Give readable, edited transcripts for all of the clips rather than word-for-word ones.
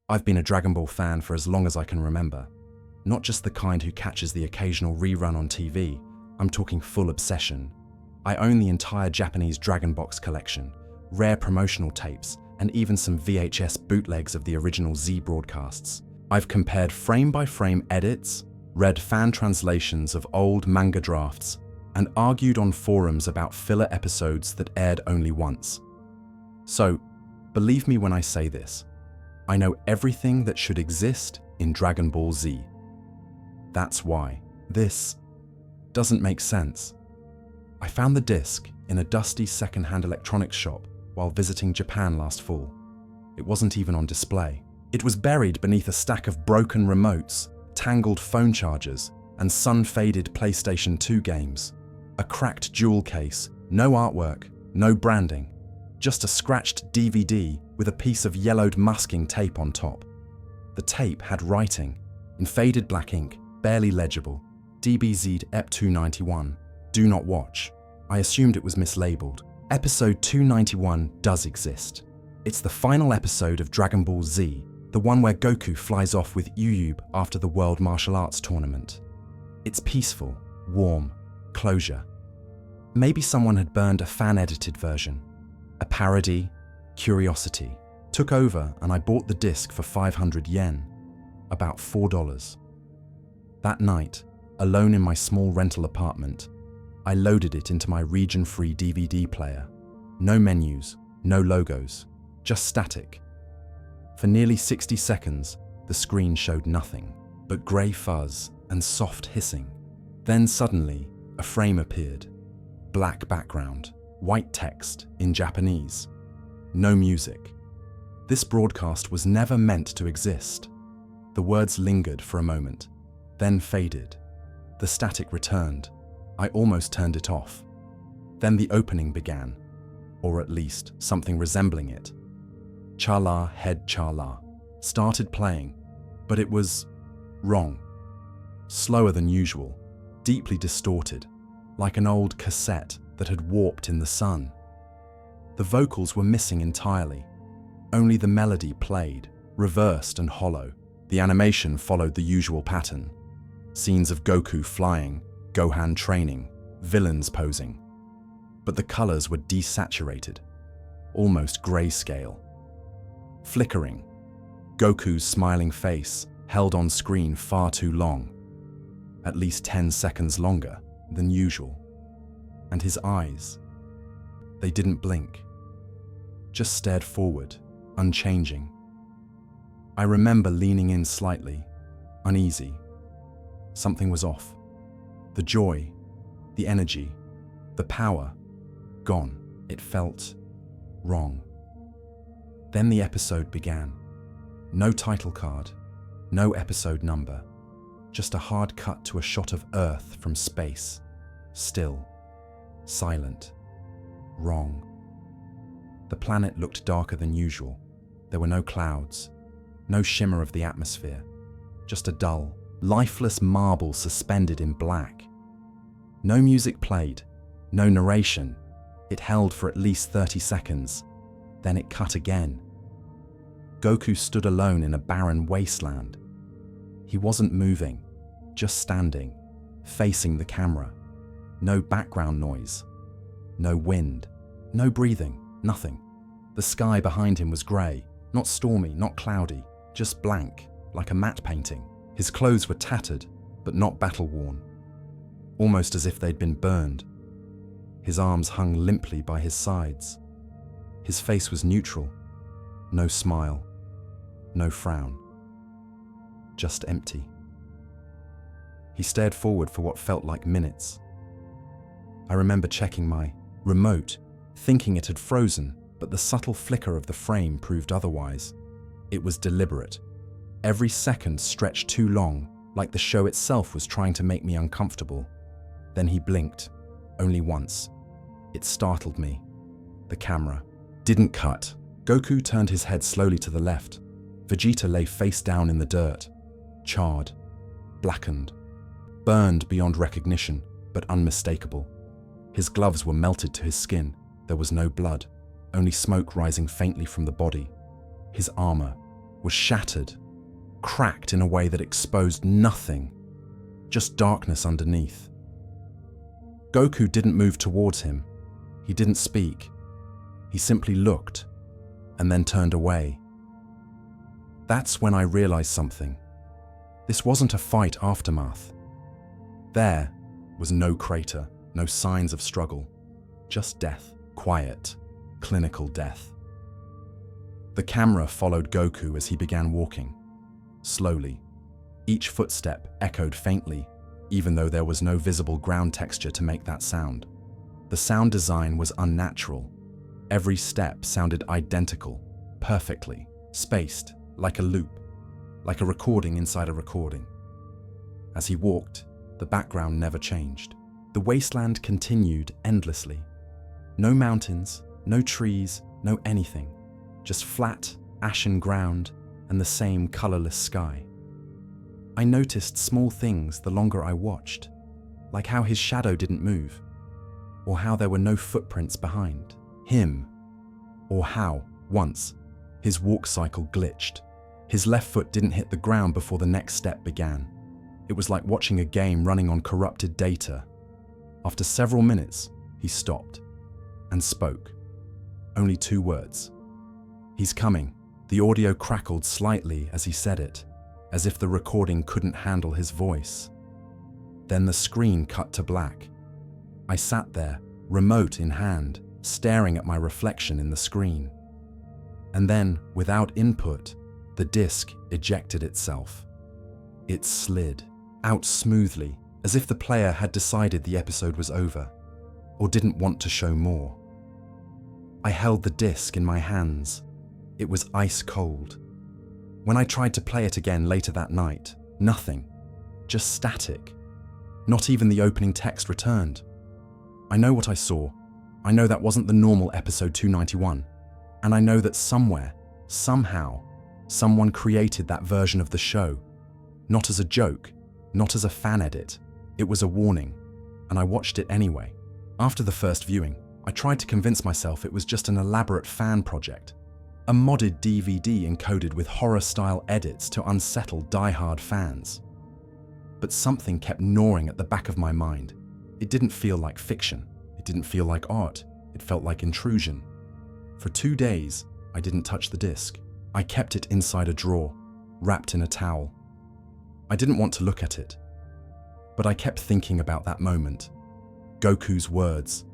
I've been a Dragon Ball fan for as long as I can remember. Not just the kind who catches the occasional rerun on TV, I'm talking full obsession. I own the entire Japanese Dragon Box collection, rare promotional tapes, and even some VHS bootlegs of the original Z broadcasts. I've compared frame-by-frame edits, read fan translations of old manga drafts, and argued on forums about filler episodes that aired only once. So, believe me when I say this, I know everything that should exist in Dragon Ball Z. That's why this doesn't make sense. I found the disc in a dusty second-hand electronics shop while visiting Japan last fall. It wasn't even on display. It was buried beneath a stack of broken remotes, tangled phone chargers, and sun-faded PlayStation 2 games. A cracked jewel case, no artwork, no branding, just a scratched DVD with a piece of yellowed masking tape on top. The tape had writing, in faded black ink, barely legible, DBZ Ep 291, do not watch. I assumed it was mislabeled. Episode 291 does exist. It's the final episode of Dragon Ball Z, the one where Goku flies off with Yuyub after the World Martial Arts Tournament. It's peaceful, warm, closure. Maybe someone had burned a fan-edited version. A parody, curiosity, took over and I bought the disc for 500 yen, about $4. That night, alone in my small rental apartment, I loaded it into my region-free DVD player. No menus, no logos, just static. For nearly 60 seconds, the screen showed nothing but grey fuzz and soft hissing. Then suddenly, a frame appeared. Black background, white text in Japanese. No music. This broadcast was never meant to exist. The words lingered for a moment, then faded. The static returned. I almost turned it off. Then the opening began, or at least something resembling it. Chala Head Chala started playing, but it was wrong. Slower than usual, deeply distorted, like an old cassette that had warped in the sun. The vocals were missing entirely. Only the melody played, reversed and hollow. The animation followed the usual pattern. Scenes of Goku flying, Gohan training, villains posing. But the colors were desaturated, almost grayscale. Flickering, Goku's smiling face held on screen far too long, at least 10 seconds longer than usual. And his eyes, they didn't blink, just stared forward, unchanging. I remember leaning in slightly, uneasy. Something was off. The joy, the energy, the power, gone. It felt wrong. Then the episode began. No title card, no episode number, just a hard cut to a shot of Earth from space. Still, silent, wrong. The planet looked darker than usual. There were no clouds, no shimmer of the atmosphere, just a dull, lifeless marble suspended in black. No music played, no narration. It held for at least 30 seconds. Then it cut again. Goku stood alone in a barren wasteland. He wasn't moving, just standing, facing the camera. No background noise, no wind, no breathing, nothing. The sky behind him was grey, not stormy, not cloudy, just blank, like a matte painting. His clothes were tattered, but not battle-worn, almost as if they'd been burned. His arms hung limply by his sides. His face was neutral, no smile, no frown, just empty. He stared forward for what felt like minutes. I remember checking my remote, thinking it had frozen, but the subtle flicker of the frame proved otherwise. It was deliberate. Every second stretched too long, like the show itself was trying to make me uncomfortable. Then he blinked, only once. It startled me. The camera didn't cut. Goku turned his head slowly to the left. Vegeta lay face down in the dirt, charred, blackened, burned beyond recognition. but unmistakable. His gloves were melted to his skin. There was no blood, only smoke rising faintly from the body. His armor was shattered, cracked in a way that exposed nothing, just darkness underneath. Goku didn't move towards him. He didn't speak. He simply looked and then turned away. That's when I realized something. This wasn't a fight aftermath. There was no crater, no signs of struggle, just death, quiet, clinical death. The camera followed Goku as he began walking, slowly. Each footstep echoed faintly, even though there was no visible ground texture to make that sound. The sound design was unnatural. Every step sounded identical, perfectly, spaced, like a loop, like a recording inside a recording. As he walked, the background never changed. The wasteland continued endlessly. No mountains, no trees, no anything. Just flat, ashen ground and the same colorless sky. I noticed small things the longer I watched, like how his shadow didn't move, or how there were no footprints behind him, or how, once, his walk cycle glitched. His left foot didn't hit the ground before the next step began. It was like watching a game running on corrupted data. After several minutes, he stopped and spoke. Only 2 words. "He's coming." The audio crackled slightly as he said it, as if the recording couldn't handle his voice. Then the screen cut to black. I sat there, remote in hand, staring at my reflection in the screen. And then, without input, the disc ejected itself. It slid out smoothly, as if the player had decided the episode was over, or didn't want to show more. I held the disc in my hands. It was ice cold. When I tried to play it again later that night, nothing, just static. Not even the opening text returned. I know what I saw. I know that wasn't the normal episode 291. And I know that somewhere, somehow, someone created that version of the show. Not as a joke, not as a fan edit. It was a warning, and I watched it anyway. After the first viewing, I tried to convince myself it was just an elaborate fan project. A modded DVD encoded with horror-style edits to unsettle die-hard fans. But something kept gnawing at the back of my mind. It didn't feel like fiction. It didn't feel like art. It felt like intrusion. For 2 days, I didn't touch the disc. I kept it inside a drawer, wrapped in a towel. I didn't want to look at it. But I kept thinking about that moment. Goku's words.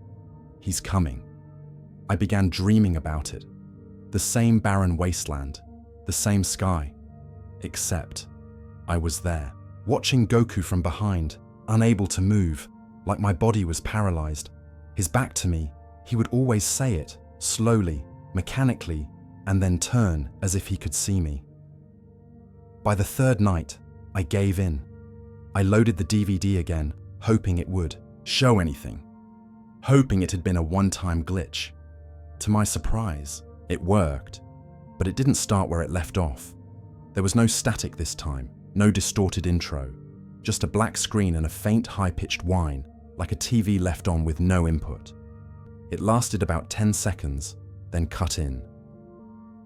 He's coming. I began dreaming about it. The same barren wasteland, the same sky. Except, I was there, watching Goku from behind, unable to move, like my body was paralyzed. His back to me, he would always say it, slowly, mechanically, and then turn as if he could see me. By the 3rd night, I gave in. I loaded the DVD again, hoping it would show anything, hoping it had been a one-time glitch. To my surprise, it worked, but it didn't start where it left off. There was no static this time, no distorted intro, just a black screen and a faint high-pitched whine, like a TV left on with no input. It lasted about 10 seconds, then cut in.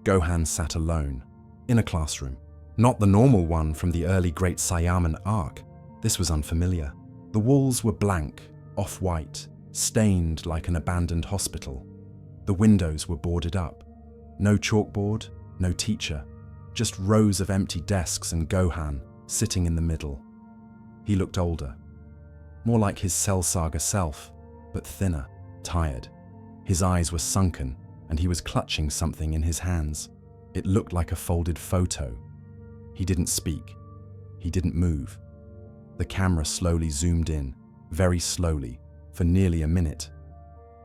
Gohan sat alone, in a classroom. Not the normal one from the early Great Saiyaman arc. This was unfamiliar. The walls were blank, off-white, stained like an abandoned hospital. The windows were boarded up. No chalkboard, no teacher, just rows of empty desks and Gohan sitting in the middle. He looked older, more like his Cell Saga self, but thinner, tired. His eyes were sunken and he was clutching something in his hands. It looked like a folded photo. He didn't speak. He didn't move. The camera slowly zoomed in, very slowly, for nearly a minute.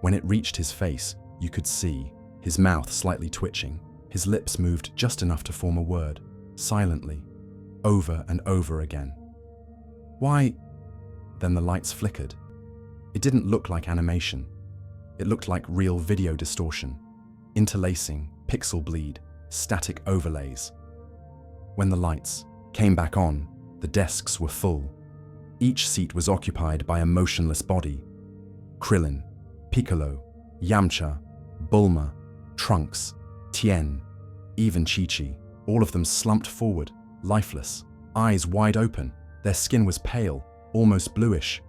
When it reached his face, you could see his mouth slightly twitching. His lips moved just enough to form a word, silently, over and over again. "Why?" Then the lights flickered. It didn't look like animation. It looked like real video distortion, interlacing, pixel bleed, static overlays. When the lights came back on, the desks were full. Each seat was occupied by a motionless body. Krillin, Piccolo, Yamcha, Bulma, Trunks, Tien, even Chi-Chi, all of them slumped forward, lifeless, eyes wide open. Their skin was pale, almost bluish.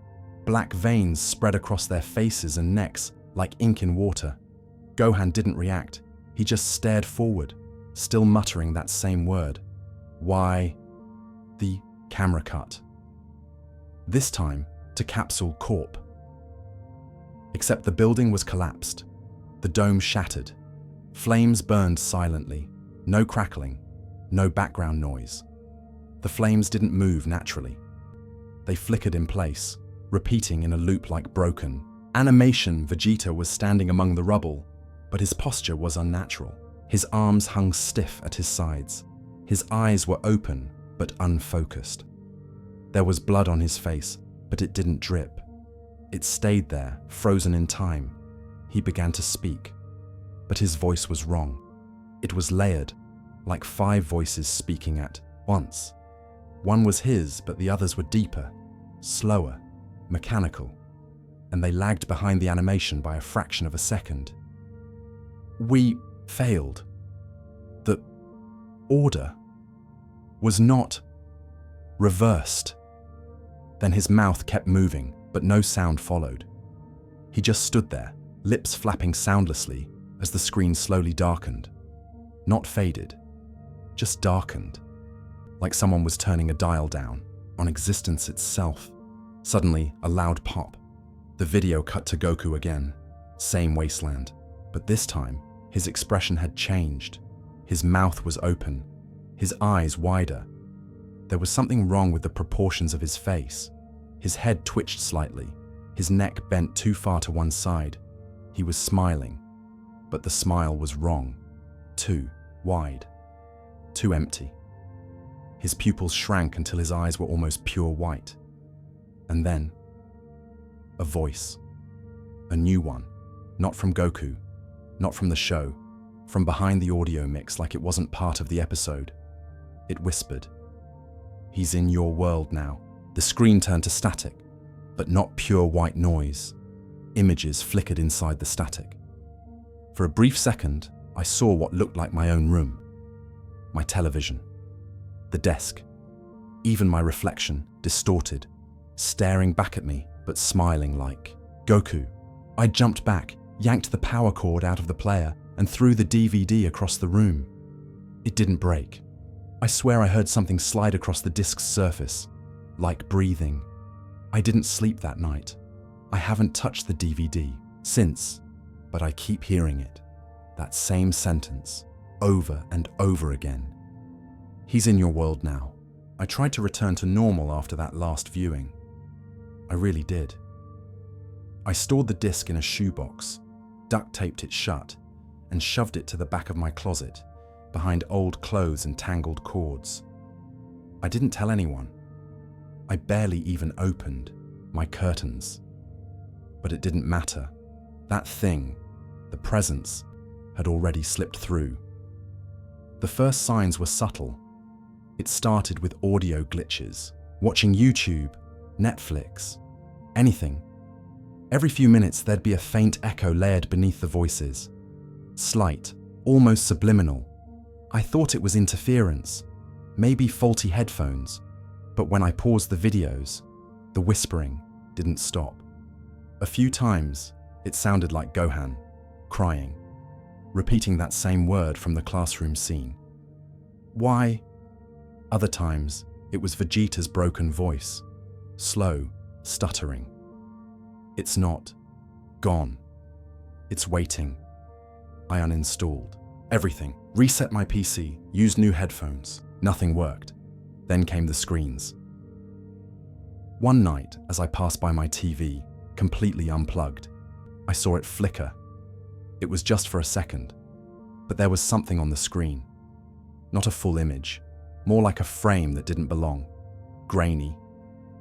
Black veins spread across their faces and necks like ink in water. Gohan didn't react. He just stared forward, still muttering that same word. Why? The camera cut. This time to Capsule Corp. Except the building was collapsed. The dome shattered. Flames burned silently. No crackling, no background noise. The flames didn't move naturally. They flickered in place, repeating in a loop like broken. Animation Vegeta was standing among the rubble, but his posture was unnatural. His arms hung stiff at his sides. His eyes were open, but unfocused. There was blood on his face, but it didn't drip. It stayed there, frozen in time. He began to speak, but his voice was wrong. It was layered, like 5 voices speaking at once. One was his, but the others were deeper, slower, mechanical, and they lagged behind the animation by a fraction of a second. We failed. The order was not reversed. Then his mouth kept moving, but no sound followed. He just stood there, lips flapping soundlessly as the screen slowly darkened. Not faded, just darkened, like someone was turning a dial down on existence itself. Suddenly, a loud pop. The video cut to Goku again, same wasteland, but this time, his expression had changed. His mouth was open, his eyes wider. There was something wrong with the proportions of his face. His head twitched slightly, his neck bent too far to one side. He was smiling, but the smile was wrong. Too wide, too empty. His pupils shrank until his eyes were almost pure white. And then, a voice. A new one. Not from Goku, not from the show, from behind the audio mix like it wasn't part of the episode. It whispered, "He's in your world now." The screen turned to static, but not pure white noise. Images flickered inside the static. For a brief second, I saw what looked like my own room. My television. The desk. Even my reflection, distorted, staring back at me, but smiling like Goku. I jumped back, yanked the power cord out of the player, and threw the DVD across the room. It didn't break. I swear I heard something slide across the disc's surface, like breathing. I didn't sleep that night. I haven't touched the DVD since, but I keep hearing it. That same sentence, over and over again. He's in your world now. I tried to return to normal after that last viewing. I really did. I stored the disc in a shoebox, duct taped it shut, and shoved it to the back of my closet, behind old clothes and tangled cords. I didn't tell anyone. I barely even opened my curtains. But it didn't matter. That thing, the presence, had already slipped through. The first signs were subtle. It started with audio glitches, watching YouTube, Netflix, anything. Every few minutes there'd be a faint echo layered beneath the voices. Slight, almost subliminal. I thought it was interference, maybe faulty headphones, but when I paused the videos, the whispering didn't stop. A few times, it sounded like Gohan, crying, repeating that same word from the classroom scene. Why? Other times, it was Vegeta's broken voice, slow, stuttering. It's not gone. It's waiting. I uninstalled everything, reset my PC, used new headphones. Nothing worked. Then came the screens. One night, as I passed by my TV, completely unplugged, I saw it flicker. It was just for a second, but there was something on the screen. Not a full image, more like a frame that didn't belong. Grainy,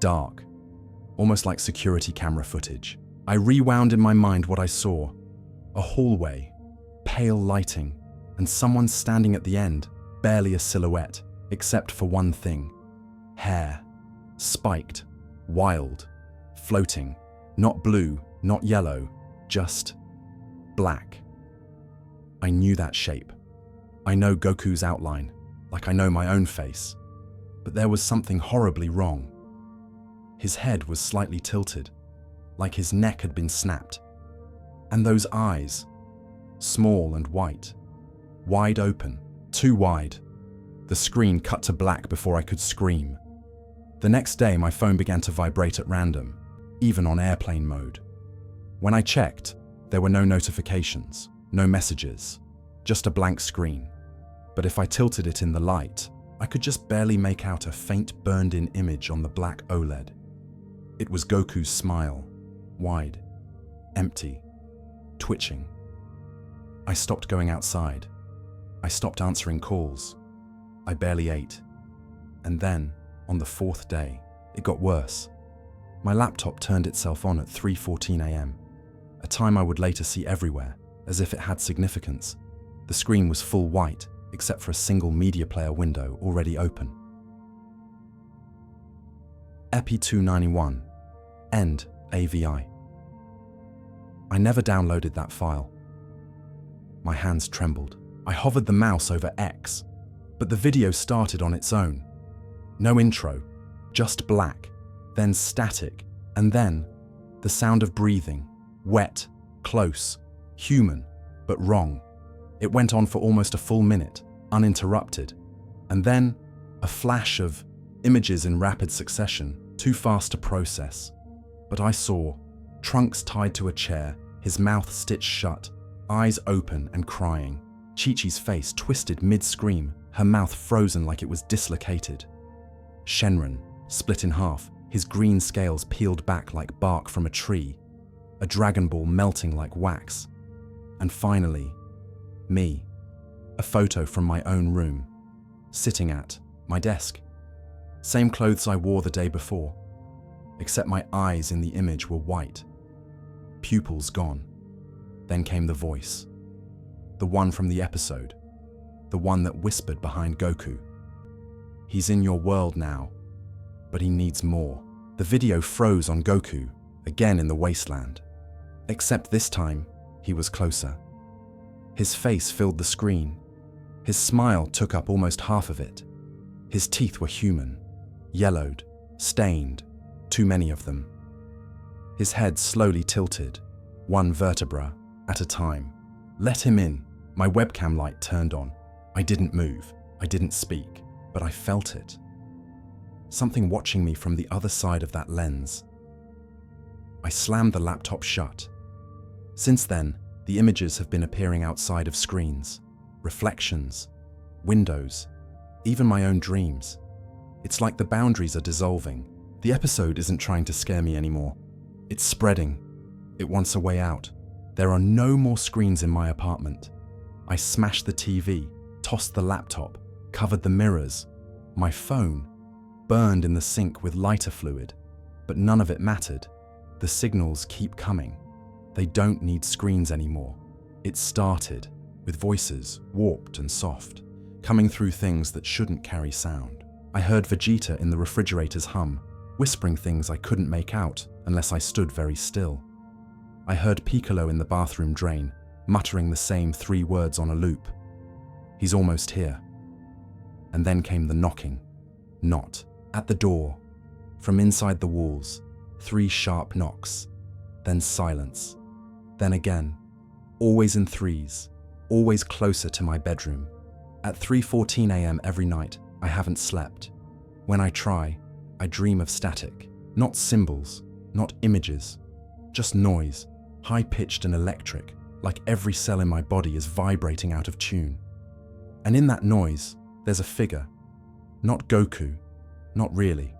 dark, almost like security camera footage. I rewound in my mind what I saw. A hallway, pale lighting, and someone standing at the end, barely a silhouette, except for one thing. Hair, spiked, Wild, floating, not blue, not yellow, just black. I knew that shape. I know Goku's outline, like I know my own face. But there was something horribly wrong. His head was slightly tilted, like his neck had been snapped. And those eyes, small and white, wide open, too wide. The screen cut to black before I could scream. The next day, my phone began to vibrate at random, even on airplane mode. When I checked, there were no notifications, no messages, just a blank screen. But if I tilted it in the light, I could just barely make out a faint burned-in image on the black OLED. It was Goku's smile, wide, empty, twitching. I stopped going outside. I stopped answering calls. I barely ate. And then, on the fourth day, it got worse. My laptop turned itself on at 3:14 a.m., a time I would later see everywhere, as if it had significance. The screen was full white, except for a single media player window already open. Epi 291, End AVI. I never downloaded that file. My hands trembled. I hovered the mouse over X, but the video started on its own. No intro, just black, then static, and then the sound of breathing, wet, close, human, but wrong. It went on for almost a full minute, uninterrupted, and then a flash of images in rapid succession, too fast to process. But I saw Trunks tied to a chair, his mouth stitched shut, eyes open and crying. Chi-Chi's face twisted mid-scream, her mouth frozen like it was dislocated. Shenron, split in half, his green scales peeled back like bark from a tree, a Dragon Ball melting like wax. And finally, me, a photo from my own room, sitting at my desk. Same clothes I wore the day before, except my eyes in the image were white, pupils gone. Then came the voice, the one from the episode, the one that whispered behind Goku. He's in your world now, but he needs more. The video froze on Goku, again in the wasteland. Except this time, he was closer. His face filled the screen. His smile took up almost half of it. His teeth were human, yellowed, stained, too many of them. His head slowly tilted, one vertebra at a time. Let him in. My webcam light turned on. I didn't move. I didn't speak, but I felt it. Something watching me from the other side of that lens. I slammed the laptop shut. Since then, the images have been appearing outside of screens, reflections, windows, even my own dreams. It's like the boundaries are dissolving. The episode isn't trying to scare me anymore. It's spreading. It wants a way out. There are no more screens in my apartment. I smashed the TV, tossed the laptop, covered the mirrors. My phone burned in the sink with lighter fluid, but none of it mattered. The signals keep coming. They don't need screens anymore. It started with voices, warped and soft, coming through things that shouldn't carry sound. I heard Vegeta in the refrigerator's hum, whispering things I couldn't make out unless I stood very still. I heard Piccolo in the bathroom drain, muttering the same 3 words on a loop. He's almost here. And then came the knocking. Not at the door. From inside the walls, 3 sharp knocks. Then silence. Then again. Always in threes. Always closer to my bedroom. At 3:14 a.m. every night, I haven't slept. When I try, I dream of static. Not symbols, not images. Just noise, high-pitched and electric, like every cell in my body is vibrating out of tune. And in that noise, there's a figure. Not Goku, not really.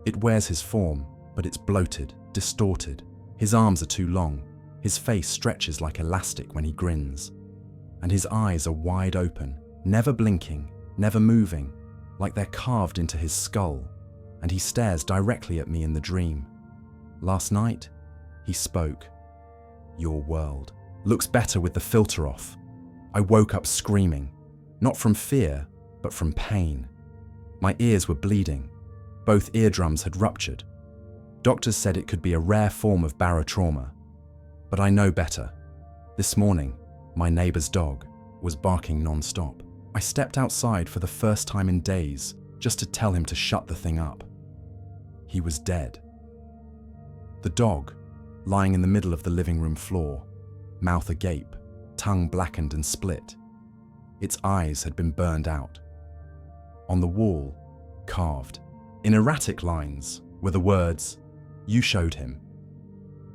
It wears his form, but it's bloated, distorted. His arms are too long. His face stretches like elastic when he grins. And his eyes are wide open, never blinking, never moving, like they're carved into his skull. And he stares directly at me in the dream. Last night, he spoke. Your world looks better with the filter off. I woke up screaming, not from fear, but from pain. My ears were bleeding. Both eardrums had ruptured. Doctors said it could be a rare form of barotrauma, but I know better. This morning, my neighbor's dog was barking non-stop. I stepped outside for the first time in days just to tell him to shut the thing up. He was dead. The dog, lying in the middle of the living room floor, mouth agape, tongue blackened and split. Its eyes had been burned out. On the wall, carved, in erratic lines, were the words, "You showed him."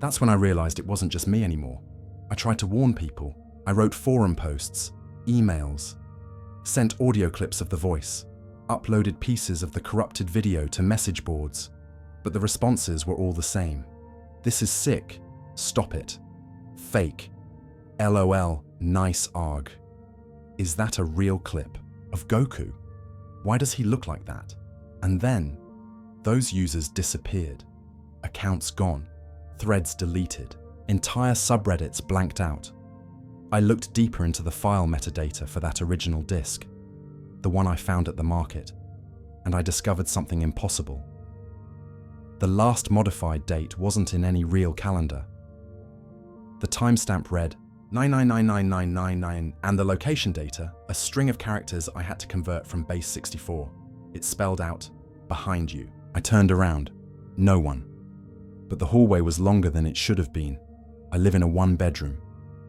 That's when I realized it wasn't just me anymore. I tried to warn people. I wrote forum posts, emails, sent audio clips of the voice, uploaded pieces of the corrupted video to message boards, but the responses were all the same. "This is sick. Stop it. Fake. LOL. Nice arg." Is that a real clip of Goku? Why does he look like that? And then, those users disappeared. Accounts gone. Threads deleted. Entire subreddits blanked out. I looked deeper into the file metadata for that original disk, the one I found at the market, and I discovered something impossible. The last modified date wasn't in any real calendar. The timestamp read 999999, and the location data, a string of characters I had to convert from base 64. It spelled out, "Behind you." I turned around. No one. But the hallway was longer than it should have been. I live in a one-bedroom.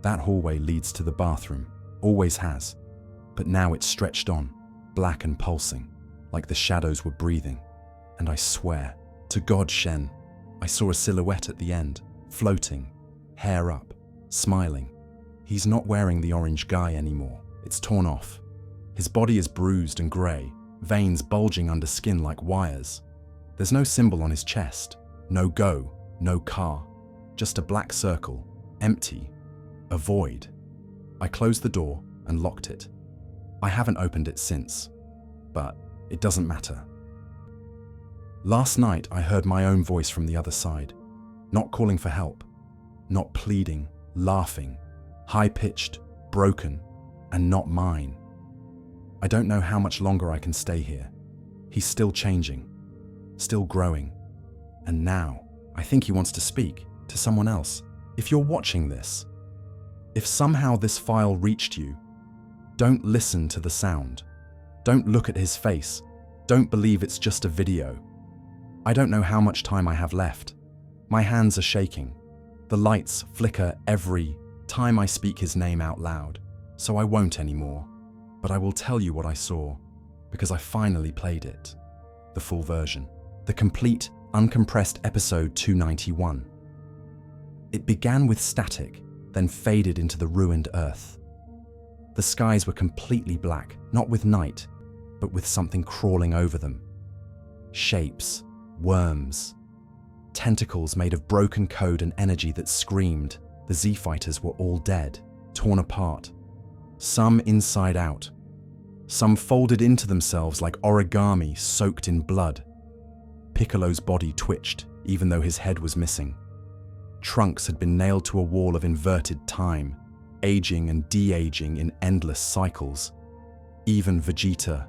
That hallway leads to the bathroom. Always has. But now it stretched on, black and pulsing, like the shadows were breathing. And I swear, to God Shen, I saw a silhouette at the end, floating, hair up, smiling. He's not wearing the orange guy anymore. It's torn off. His body is bruised and grey, veins bulging under skin like wires. There's no symbol on his chest. No go, no car. Just a black circle, empty, a void. I closed the door and locked it. I haven't opened it since, but it doesn't matter. Last night I heard my own voice from the other side, not calling for help, not pleading, laughing, high-pitched, broken, and not mine. I don't know how much longer I can stay here. He's still changing, still growing, and now I think he wants to speak to someone else. If you're watching this, if somehow this file reached you, don't listen to the sound. Don't look at his face. Don't believe it's just a video. I don't know how much time I have left. My hands are shaking. The lights flicker every time I speak his name out loud, so I won't anymore. But I will tell you what I saw, because I finally played it. The full version. The complete, uncompressed episode 291. It began with static, then faded into the ruined earth. The skies were completely black, not with night, but with something crawling over them. Shapes, worms, tentacles made of broken code and energy that screamed. The Z-fighters were all dead, torn apart. Some inside out. Some folded into themselves like origami soaked in blood. Piccolo's body twitched, even though his head was missing. Trunks had been nailed to a wall of inverted time, aging and de-aging in endless cycles. Even Vegeta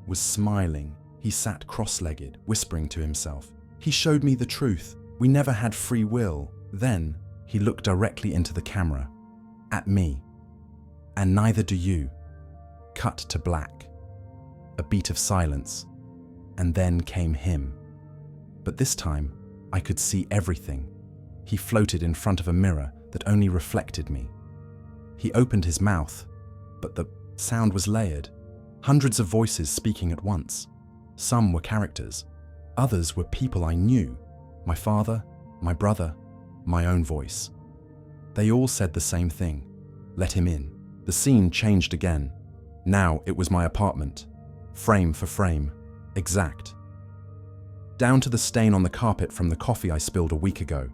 was smiling. He sat cross-legged, whispering to himself. He showed me the truth. We never had free will. Then, he looked directly into the camera. At me. And neither do you. Cut to black. A beat of silence. And then came him. But this time, I could see everything. He floated in front of a mirror that only reflected me. He opened his mouth, but the sound was layered. Hundreds of voices speaking at once. Some were characters. Others were people I knew. My father, my brother, my own voice. They all said the same thing. Let him in. The scene changed again. Now it was my apartment. Frame for frame. Exact. Down to the stain on the carpet from the coffee I spilled a week ago.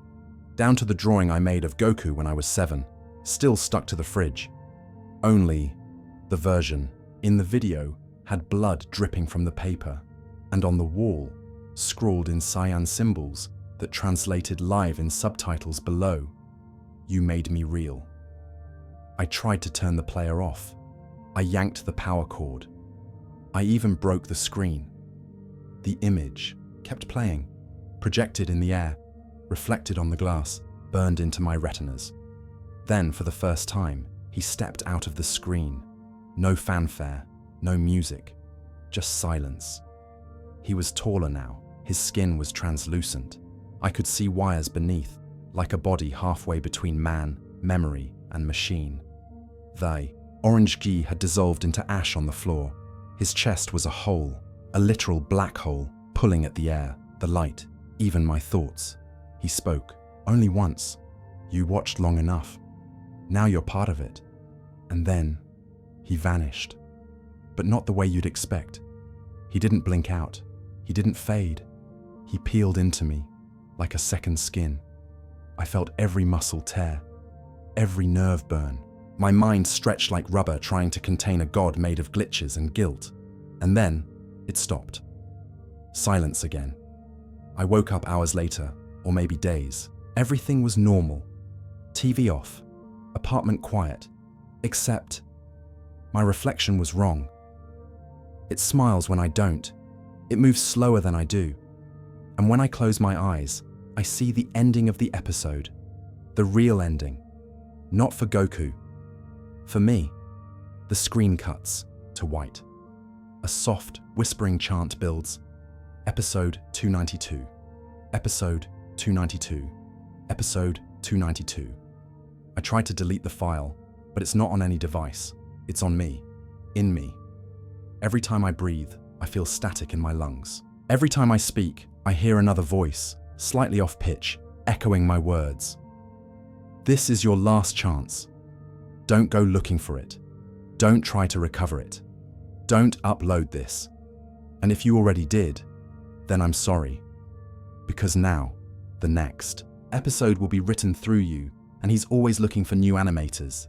Down to the drawing I made of Goku when I was 7, still stuck to the fridge. Only the version in the video had blood dripping from the paper, and on the wall, scrawled in cyan symbols that translated live in subtitles below, "You made me real." I tried to turn the player off. I yanked the power cord. I even broke the screen. The image kept playing, projected in the air, reflected on the glass, burned into my retinas. Then, for the first time, he stepped out of the screen. No fanfare, no music, just silence. He was taller now. His skin was translucent. I could see wires beneath, like a body halfway between man, memory, and machine. The orange ghee had dissolved into ash on the floor. His chest was a hole, a literal black hole, pulling at the air, the light, even my thoughts. He spoke, only once. You watched long enough. Now you're part of it. And then, he vanished. But not the way you'd expect. He didn't blink out. He didn't fade. He peeled into me, like a second skin. I felt every muscle tear, every nerve burn. My mind stretched like rubber trying to contain a god made of glitches and guilt. And then, it stopped. Silence again. I woke up hours later, or maybe days. Everything was normal. TV off, apartment quiet, except my reflection was wrong. It smiles when I don't. It moves slower than I do. And when I close my eyes, I see the ending of the episode. The real ending. Not for Goku. For me. The screen cuts to white. A soft, whispering chant builds. Episode 292. Episode 292. Episode 292. I tried to delete the file, but it's not on any device. It's on me. In me. Every time I breathe, I feel static in my lungs. Every time I speak, I hear another voice, slightly off pitch, echoing my words. This is your last chance. Don't go looking for it. Don't try to recover it. Don't upload this. And if you already did, then I'm sorry. Because now, the next episode will be written through you, and he's always looking for new animators,